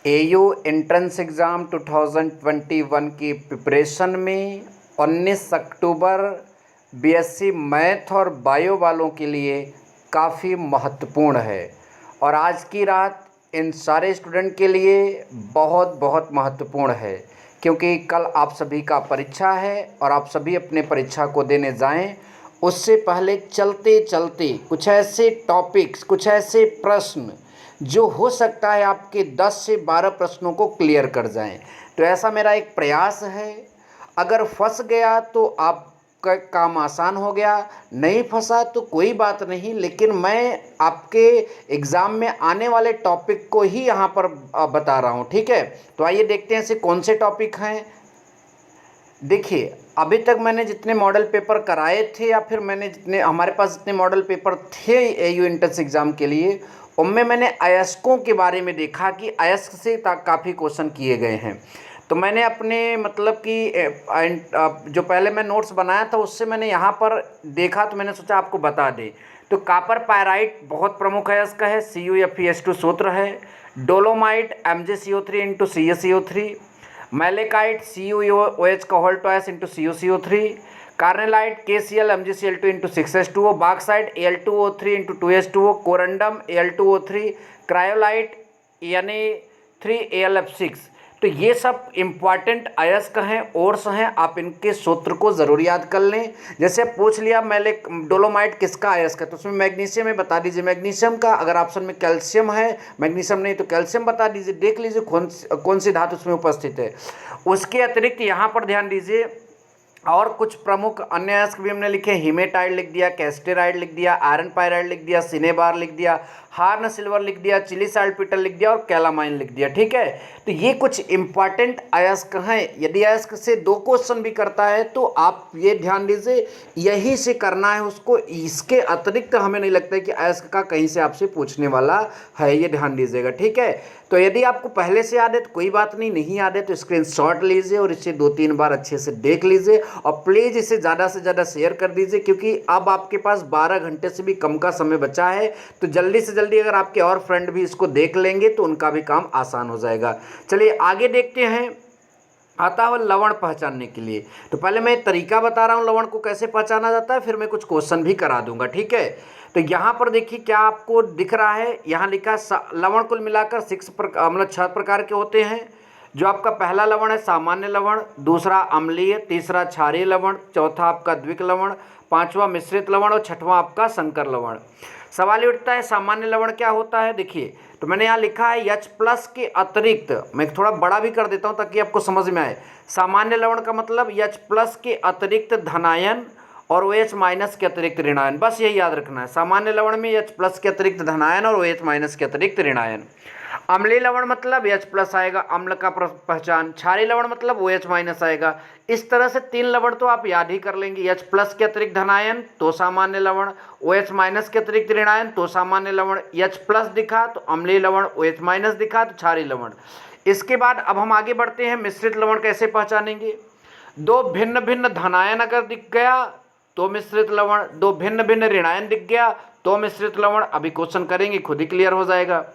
AU entrance exam 2021 की preparation में 19 अक्टूबर BSc math और बायो वालों के लिए काफ़ी महत्वपूर्ण है और आज की रात इन सारे स्टूडेंट के लिए बहुत बहुत महत्वपूर्ण है, क्योंकि कल आप सभी का परीक्षा है और आप सभी अपने परीक्षा को देने जाएं। उससे पहले चलते चलते कुछ ऐसे टॉपिक्स, कुछ ऐसे प्रश्न जो हो सकता है आपके 10 से 12 प्रश्नों को क्लियर कर जाएं। तो ऐसा मेरा एक प्रयास है। अगर फंस गया तो आपका काम आसान हो गया, नहीं फंसा तो कोई बात नहीं, लेकिन मैं आपके एग्ज़ाम में आने वाले टॉपिक को ही यहाँ पर बता रहा हूँ। ठीक है, तो आइए देखते हैं ऐसे कौन से टॉपिक हैं। देखिए, अभी तक मैंने जितने मॉडल पेपर कराए थे या फिर मैंने जितने हमारे पास जितने मॉडल पेपर थे एयू एंट्रेंस एग्ज़ाम के लिए, उनमें मैंने अयस्कों के बारे में देखा कि अयस्क से काफ़ी क्वेश्चन किए गए हैं। तो मैंने अपने मतलब कि जो पहले मैं नोट्स बनाया था उससे मैंने यहाँ पर देखा, तो मैंने सोचा आपको बता दें। तो कापर पायराइट बहुत प्रमुख अयस्क है, CuFeS2 सूत्र है। Dolomite MgCO3 into CaCO3। Malachite CuOH का whole twice into CuCO3। Carnallite KCl MgCl2 into 6H2O। Bauxite Al2O3 into 2H2O। Corundum Al2O3। Cryolite Na3AlF6। तो ये सब इम्पॉर्टेंट अयस्क हैं, ओर्स हैं, आप इनके सूत्र को ज़रूर याद कर लें। जैसे पूछ लिया डोलोमाइट किसका अयस्क है, तो उसमें मैग्नीशियम है, बता दीजिए मैग्नीशियम का। अगर ऑप्शन में कैल्शियम है, मैग्नीशियम नहीं तो कैल्शियम बता दीजिए। देख लीजिए कौन सी धातु उसमें उपस्थित है। उसके अतिरिक्त यहाँ पर ध्यान दीजिए और कुछ प्रमुख अन्य अयस्क भी हमने लिखे। हीमेटाइड लिख दिया, कैस्टेराइड लिख दिया, आयरन पायराइड लिख दिया, सिनेबार लिख दिया, हार्न सिल्वर लिख दिया, चिली साल्टपीटर लिख दिया और कैलामाइन लिख दिया। ठीक है, तो ये कुछ इंपॉर्टेंट अयस्क हैं। यदि अयस्क से 2 क्वेश्चन भी करता है तो आप ये ध्यान दीजिए यही से करना है उसको, इसके अतिरिक्त हमें नहीं लगता है कि अयस्क का कहीं से आपसे पूछने वाला है, ये ध्यान दीजिएगा। ठीक है, तो यदि आपको पहले से याद है तो कोई बात नहीं याद है तो स्क्रीनशॉट लीजिए और इसे 2-3 बार अच्छे से देख लीजिए और प्लीज़ इसे ज़्यादा से ज़्यादा शेयर कर दीजिए, क्योंकि अब आपके पास 12 घंटे से भी कम का समय बचा है। तो जल्दी से जल्दी अगर आपके और फ्रेंड भी इसको देख लेंगे तो उनका भी काम आसान हो जाएगा। चलिए आगे देखते हैं। आता है लवण पहचानने के लिए, तो पहले मैं तरीका बता रहा हूँ लवण को कैसे पहचाना जाता है, फिर मैं कुछ क्वेश्चन भी करा दूंगा। ठीक है, तो यहाँ पर देखिए क्या आपको दिख रहा है, यहाँ लिखा लवण कुल मिलाकर 6 प्रकार के होते हैं। जो आपका पहला लवण है सामान्य लवण, दूसरा अम्लीय, तीसरा क्षारीय लवण, चौथा आपका द्विक लवण, पांचवा मिश्रित लवण और छठवां आपका संकर लवण। सवाल ये उठता है सामान्य लवण क्या होता है। देखिए, तो मैंने यहाँ लिखा है H+ के अतिरिक्त, मैं थोड़ा बड़ा भी कर देता हूँ ताकि आपको समझ में आए। सामान्य लवण का मतलब H+ के अतिरिक्त धनायन और OH- के अतिरिक्त ऋणायन, बस यही याद रखना है। सामान्य लवण में H+ के अतिरिक्त धनायन और OH- के अतिरिक्त ऋणायन। अम्लीय लवण मतलब H+ आएगा, अम्ल का पहचान। क्षारीय लवण मतलब OH- आएगा। इस तरह से 3 लवण तो आप याद ही कर लेंगे। H+ के अतिरिक्त धनायन तो सामान्य लवण, OH- के अतिरिक्त ऋणायन तो सामान्य लवण, H+ दिखा तो अम्लीय लवण, OH- दिखा तो क्षारीय लवण। इसके बाद अब हम आगे बढ़ते हैं। मिश्रित लवण कैसे पहचानेंगे। 2 भिन्न भिन्न धनायन अगर दिख गया तो मिश्रित लवण, 2 भिन्न भिन्न ऋणायन दिख गया तो मिश्रित लवण। अभी क्वेश्चन करेंगे खुद ही क्लियर हो जाएगा।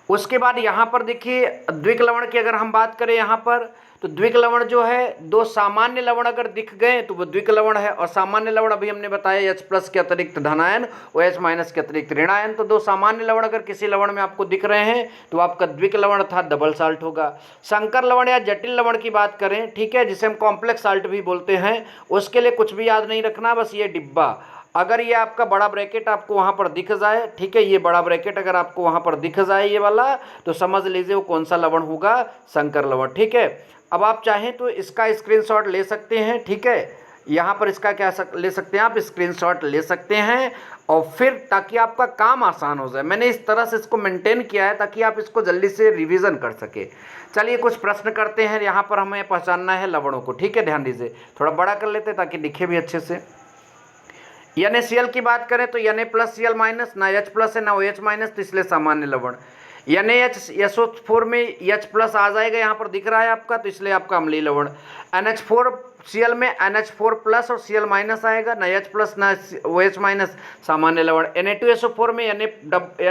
उसके बाद यहाँ पर देखिए द्विक लवण की अगर हम बात करें यहाँ पर, तो द्विक लवण जो है 2 सामान्य लवण अगर दिख गए तो वो द्विक लवण है। और सामान्य लवण अभी हमने बताया H+ के अतिरिक्त धनायन, OH- के अतिरिक्त ऋणायन। तो 2 सामान्य लवण अगर किसी लवण में आपको दिख रहे हैं तो आपका द्विक लवण अर्थात डबल साल्ट होगा। संकर लवण या जटिल लवण की बात करें, ठीक है, जिसे हम कॉम्प्लेक्स साल्ट भी बोलते हैं, उसके लिए कुछ भी याद नहीं रखना, बस ये डिब्बा अगर ये आपका बड़ा ब्रैकेट आपको वहाँ पर दिख जाए, ठीक है, ये बड़ा ब्रैकेट अगर आपको वहाँ पर दिख जाए ये वाला, तो समझ लीजिए वो कौन सा लवण होगा, संकर लवण। ठीक है, अब आप चाहें तो इसका स्क्रीनशॉट ले सकते हैं। ठीक है, यहाँ पर इसका क्या ले सकते हैं, आप स्क्रीनशॉट ले सकते हैं और फिर ताकि आपका काम आसान हो जाए। मैंने इस तरह से इसको मेंटेन किया है ताकि आप इसको जल्दी से रिवीजन कर सके। चलिए कुछ प्रश्न करते हैं। यहाँ पर हमें पहचानना है लवणों को। ठीक है, ध्यान दीजिए, थोड़ा बड़ा कर लेते हैं ताकि दिखे भी अच्छे से। NaCl की बात करें तो Na+Cl- ना H+ है ना OH-, तो इसलिए सामान्य लवण। NaHSO4 में H+ आ जाएगा, यहाँ पर दिख रहा है आपका, तो इसलिए आपका अम्लीय लवण। NH4 Cl में NH4 प्लस और Cl माइनस आएगा, ना H प्लस ना OH माइनस, सामान्य लवण। Na2SO4 में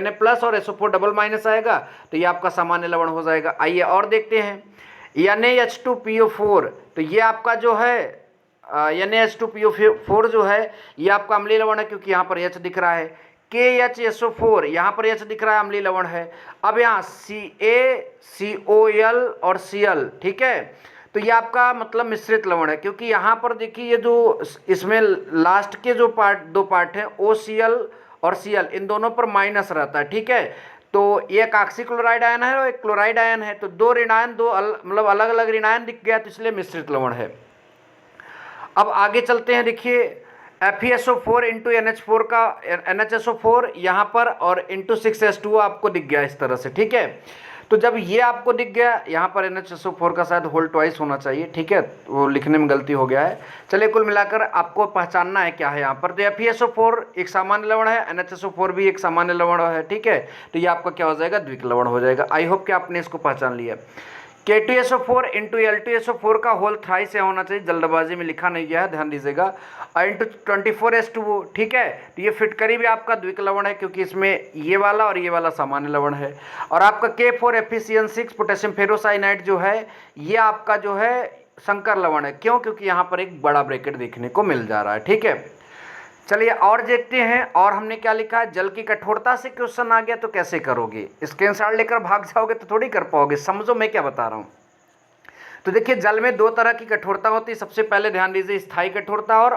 Na प्लस और SO4 डबल माइनस आएगा, तो ये आपका सामान्य लवण हो जाएगा। आइए और देखते हैं, NaH2PO4, तो ये आपका जो है NaH2PO4 जो है ये आपका अम्लीय लवण है, क्योंकि यहाँ पर H दिख रहा है। KHSO4, यहाँ पर H दिख रहा है, अम्लीय लवण है। अब यहाँ CaCOL और Cl, ठीक है, तो ये आपका मतलब मिश्रित लवण है, क्योंकि यहाँ पर देखिए ये जो इसमें लास्ट के जो दो पार्ट हैं OCl और Cl, इन दोनों पर माइनस रहता है, ठीक है। तो ये एक ऑक्सीक्लोराइड आयन है और एक क्लोराइड आयन है, तो दो ऋणायन, मतलब अलग अलग ऋणायन दिख गया, तो इसलिए मिश्रित लवण है। अब आगे चलते हैं, देखिए FeSO4 इंटू NH4 का NHSO4 यहाँ पर और इंटू 6H2O आपको दिख गया इस तरह से, ठीक है। तो जब ये आपको दिख गया, यहाँ पर NHSO4 का शायद होल ट्वाइस होना चाहिए, ठीक है, वो लिखने में गलती हो गया है। चलिए कुल मिलाकर आपको पहचानना है क्या है यहाँ पर। तो FeSO4 एक सामान्य लवण है, NHSO4 भी एक सामान्य लवण है, ठीक है। तो ये आपका क्या हो जाएगा, द्विक लवण हो जाएगा। आई होप कि आपने इसको पहचान लिया। K2SO4 इंटू L2SO4 का होल थ्राइस यहाँ होना चाहिए, जल्दबाजी में लिखा नहीं गया है, ध्यान दीजिएगा। और इंटू 24H2O, ठीक है, तो ये फिटकरी भी आपका द्विक लवण है, क्योंकि इसमें ये वाला और ये वाला सामान्य लवण है। और आपका K4FeCN6 पोटेशियम फेरोसाइनाइड जो है ये आपका जो है संकर लवण है। क्यों? क्योंकि यहाँ पर एक बड़ा ब्रैकेट देखने को मिल जा रहा है, ठीक है। चलिए और देखते हैं, और हमने क्या लिखा है, जल की कठोरता से क्वेश्चन आ गया तो कैसे करोगे, स्क्रीनशॉट लेकर भाग जाओगे तो थोड़ी कर पाओगे। समझो मैं क्या बता रहा हूँ। तो देखिए जल में दो तरह की कठोरता होती है। सबसे पहले ध्यान दीजिए, स्थायी कठोरता और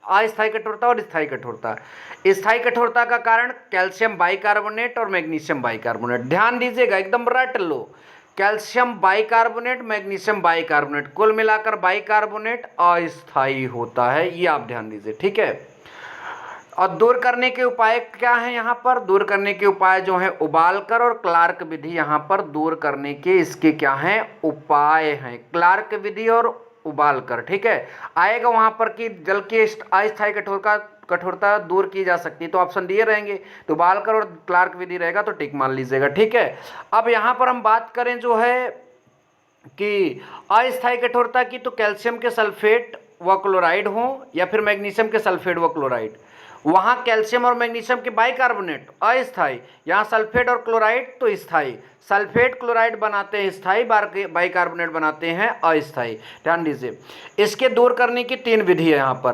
अस्थायी कठोरता और स्थायी कठोरता। स्थायी कठोरता का कारण कैल्शियम बाइकार्बोनेट और मैग्नीशियम बाइकार्बोनेट। ध्यान दीजिएगा, एकदम रट लो, कैल्शियम बाइकार्बोनेट, मैग्नीशियम बाइकार्बोनेट, कुल मिलाकर बाइकार्बोनेट अस्थायी होता है, ये आप ध्यान दीजिए, ठीक है। और दूर करने के उपाय क्या हैं यहाँ पर? दूर करने के उपाय जो हैं उबालकर और क्लार्क विधि, यहाँ पर दूर करने के इसके क्या हैं, उपाय हैं, क्लार्क विधि और उबालकर, ठीक है। आएगा वहाँ पर कि जल की अस्थायी कठोरता दूर की जा सकती है, तो ऑप्शन दिए रहेंगे, तो उबालकर और क्लार्क विधि रहेगा, तो टिक मान लीजिएगा, ठीक है। अब यहाँ पर हम बात करें जो है कि अस्थायी कठोरता की, तो कैल्शियम के सल्फेट व क्लोराइड हो या फिर मैग्नीशियम के सल्फेट व क्लोराइड। वहाँ कैल्शियम और मैग्नीशियम के बाइकार्बोनेट अस्थायी, यहाँ सल्फेट और क्लोराइड तो स्थायी। सल्फेट क्लोराइड बनाते हैं स्थायी, बाइकार्बोनेट बनाते हैं अस्थायी, ध्यान दीजिए। इसके दूर करने की तीन विधि है यहाँ पर,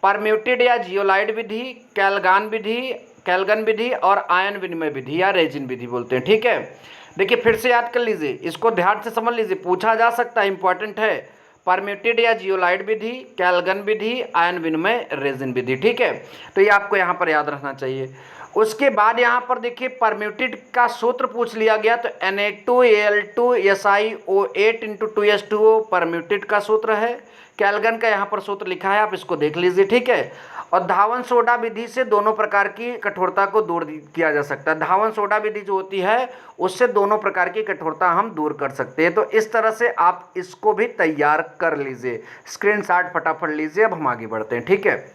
परम्यूटेड या जियोलाइड विधि, कैलगन विधि और आयन विनिमय विधि या रेजिन विधि बोलते हैं, ठीक है। देखिए फिर से याद कर लीजिए, इसको ध्यान से समझ लीजिए, पूछा जा सकता है, इंपॉर्टेंट है। परम्यूटेड या जियोलाइड विधि, कैलगन विधि, आयन विनिमय, रेजिन विधि, ठीक है। तो ये आपको यहाँ पर याद रखना चाहिए। उसके बाद यहाँ पर देखिए परम्यूटेड का सूत्र पूछ लिया गया, तो Na2Al2SiO8 इंटू 2H2O परम्यूटेड का सूत्र है। कैलगन का यहाँ पर सूत्र लिखा है, आप इसको देख लीजिए, ठीक है। और धावन सोडा विधि से दोनों प्रकार की कठोरता को दूर किया जा सकता है। धावन सोडा विधि जो होती है उससे दोनों प्रकार की कठोरता हम दूर कर सकते हैं। तो इस तरह से आप इसको भी तैयार कर लीजिए, स्क्रीनशॉट फटाफट लीजिए। अब हम आगे बढ़ते हैं, ठीक है।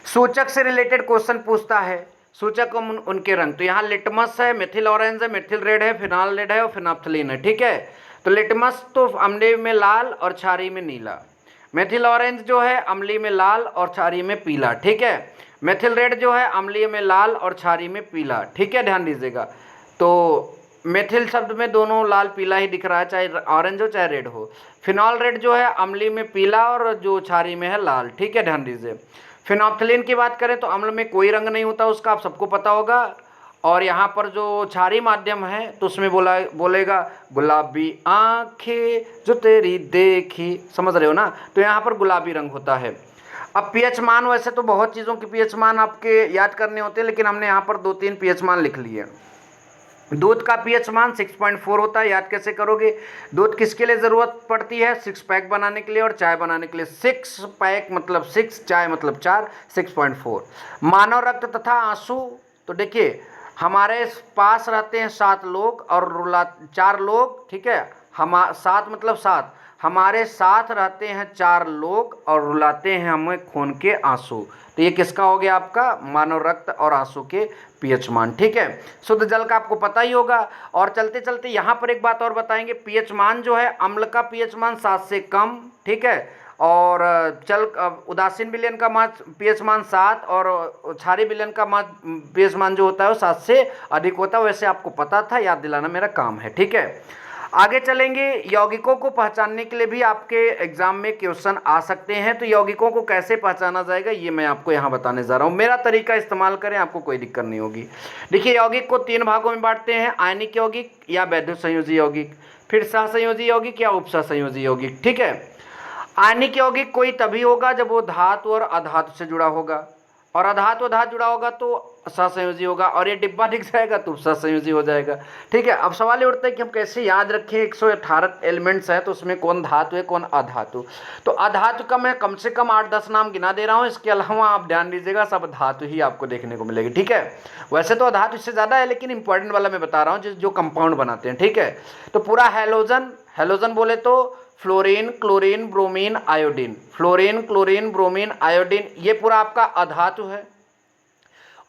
सूचक से रिलेटेड क्वेश्चन पूछता है, सूचक उनके रंग, तो यहाँ लिटमस है, मिथिल ऑरेंज है, मिथिल रेड है, फिनाल रेड है और फिनाप्थलीन है, ठीक है। तो लिटमस तो अम्लीय में लाल और क्षारीय में नीला, मिथिल ऑरेंज जो है अम्लीय में लाल और क्षारीय में पीला, ठीक है। मिथिल रेड जो है अम्लीय में लाल और क्षारीय में पीला, ठीक है, ध्यान दीजिएगा। तो मिथिल शब्द में दोनों लाल पीला ही दिख रहा है, चाहे ऑरेंज हो चाहे रेड हो। फिनॉल रेड जो है अम्लीय में पीला और जो क्षारीय में है लाल, ठीक है, ध्यान दीजिए। फिनोप्थलीन की बात करें तो अम्ल में कोई रंग नहीं होता उसका, आप सबको पता होगा। और यहाँ पर जो क्षारीय माध्यम है तो उसमें बोलेगा गुलाबी आंखें जो तेरी देखी, समझ रहे हो ना, तो यहाँ पर गुलाबी रंग होता है। अब पीएच मान, वैसे तो बहुत चीज़ों के पीएच मान आपके याद करने होते हैं, लेकिन हमने यहाँ पर 2-3 पीएच मान लिख लिए। दूध का पीएच मान 6.4 होता है, याद कैसे करोगे? दूध किसके लिए ज़रूरत पड़ती है? 6 पैक बनाने के लिए और चाय बनाने के लिए। 6 पैक मतलब 6, चाय मतलब 4, 6.4। मानव रक्त तथा आंसू, तो देखिए हमारे पास रहते हैं 7 लोग और 4 लोग, ठीक है, 7 मतलब 7, हमारे साथ रहते हैं 4 लोग और रुलाते हैं हमें खून के आंसू। तो ये किसका हो गया? आपका मानव रक्त और आंसू के पीएच मान, ठीक है। शुद्ध जल का आपको पता ही होगा। और चलते चलते यहाँ पर एक बात और बताएंगे, पीएच मान जो है, अम्ल का पीएच मान 7 से कम, ठीक है, और उदासीन विलयन का मान पीएच मान 7 और क्षारीय विलयन का मान पीएच मान जो होता है वो 7 से अधिक होता है। वैसे आपको पता था, याद दिलाना मेरा काम है, ठीक है। आगे चलेंगे, यौगिकों को पहचानने के लिए भी आपके एग्जाम में क्वेश्चन आ सकते हैं। तो यौगिकों को कैसे पहचाना जाएगा ये मैं आपको यहाँ बताने जा रहा हूँ। मेरा तरीका इस्तेमाल करें, आपको कोई दिक्कत नहीं होगी। देखिए, यौगिक को 3 भागों में बांटते हैं, आयनिक यौगिक या वैद्युत संयोजी यौगिक, फिर सहसंयोजी यौगिक या उपसहसंयोजी यौगिक, ठीक है। आयनिक यौगिक कोई तभी होगा जब वो धातु और अधातु से जुड़ा होगा, और अधातु धातु जुड़ा होगा तो सहसंयोजी होगा, और ये डिब्बा दिख जाएगा तो सहसंयोजी हो जाएगा, ठीक है। अब सवाल ये उठता है कि हम कैसे याद रखें, 118 एलिमेंट्स हैं तो उसमें कौन धातु है कौन अधातु। तो अधातु का मैं कम से कम 8-10 नाम गिना दे रहा हूँ, इसके अलावा आप ध्यान दीजिएगा सब धातु ही आपको देखने को मिलेगी, ठीक है। वैसे तो अधातु इससे ज़्यादा है, लेकिन इंपॉर्टेंट वाला मैं बता रहा हूँ जो कंपाउंड बनाते हैं, ठीक है। तो पूरा हैलोजन बोले तो fluorine, chlorine, bromine, iodine, fluorine, chlorine, bromine, iodine, ये पूरा आपका अधातु है।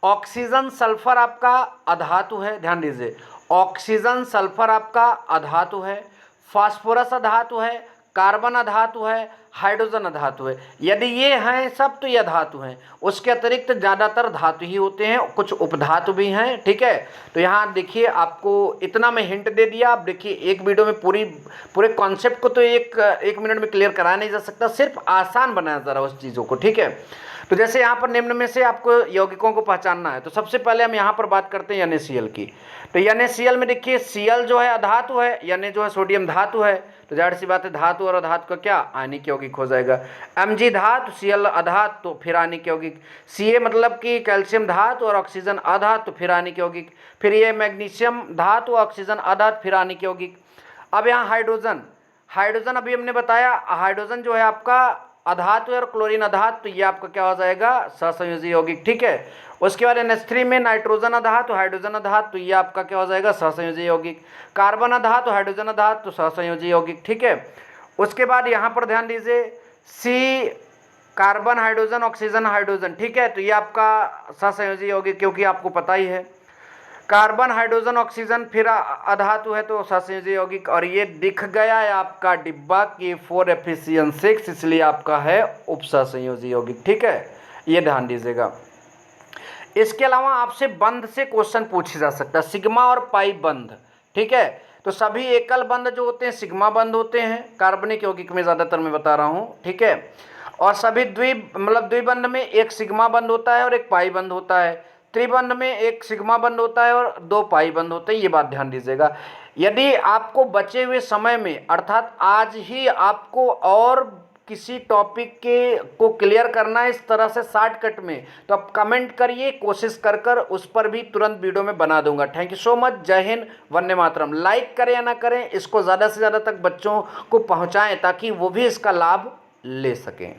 ऑक्सीजन सल्फर आपका अधातु है, ध्यान दीजिए, ऑक्सीजन सल्फर आपका अधातु है। फास्फोरस अधातु है, कार्बन अधातु है, हाइड्रोजन अधातु है। यदि ये हैं सब तो ये धातु हैं। उसके अतिरिक्त ज़्यादातर धातु ही होते हैं, कुछ उपधातु भी हैं, ठीक है। तो यहाँ देखिए, आपको इतना मैं हिंट दे दिया। आप देखिए, एक वीडियो में पूरे कॉन्सेप्ट को तो एक मिनट में क्लियर कराया नहीं जा सकता, सिर्फ आसान बनाया जा रहा है उस चीज़ों को, ठीक है। तो जैसे यहाँ पर निम्न में से आपको यौगिकों को पहचानना है, तो सबसे पहले हम यहाँ पर बात करते हैं NaCl की। तो NaCl में देखिए, Cl जो है अधातु है, Na जो है सोडियम धातु है, तो जाहिर सी बात है धातु और अधातु का क्या आयनिक यौगिक हो जाएगा। Mg धातु, Cl अधातु, तो फिर आयनिक यौगिक। Ca मतलब कि कैल्शियम धातु और ऑक्सीजन अधातु, तो फिर आयनिक यौगिक। फिर ये मैग्नीशियम धातु, ऑक्सीजन अधातु, फिर आयनिक यौगिक। अब यहाँ हाइड्रोजन अभी हमने बताया, हाइड्रोजन जो है आपका अधातु और क्लोरीन अधातु, तो ये आपका क्या हो जाएगा सहसंयोजी यौगिक, ठीक है। उसके बाद NH3 में नाइट्रोजन अधातु, हाइड्रोजन अधातु, तो ये आपका क्या हो जाएगा सहसंयोजी यौगिक। कार्बन अधातु, हाइड्रोजन अधातु, तो सहसंयोजी यौगिक, ठीक है। उसके बाद यहाँ पर ध्यान दीजिए, C carbon hydrogen oxygen hydrogen, ठीक है। तो ये आपका सहसंयोजी यौगिक, क्योंकि आपको पता ही है कार्बन हाइड्रोजन ऑक्सीजन फिर अधातु है तो सहसंयोजी यौगिक। और ये दिख गया है आपका डिब्बा की 4Fe6, इसलिए आपका है उपसहसंयोजी यौगिक, ठीक है। ये ध्यान दीजिएगा। इसके अलावा आपसे बंध से क्वेश्चन पूछा जा सकता है, सिग्मा और पाई बंध, ठीक है। तो सभी एकल बंध जो होते हैं सिग्मा बंध होते हैं, कार्बनिक यौगिक में ज़्यादातर मैं बता रहा हूँ, ठीक है। और सभी द्विबंध में एक सिग्मा बंध होता है और एक पाई बंध होता है। त्रिबंध में एक सिग्मा बंध होता है और 2 पाई बंध होते हैं, ये बात ध्यान दीजिएगा। यदि आपको बचे हुए समय में, अर्थात आज ही आपको और किसी टॉपिक को क्लियर करना है इस तरह से शॉर्टकट में, तो आप कमेंट करिए, कोशिश कर उस पर भी तुरंत वीडियो में बना दूंगा। Thank you so much. जय हिंद, वंदे मातरम। लाइक करें या ना करें, इसको ज़्यादा से ज़्यादा तक बच्चों को पहुँचाएँ ताकि वो भी इसका लाभ ले सकें।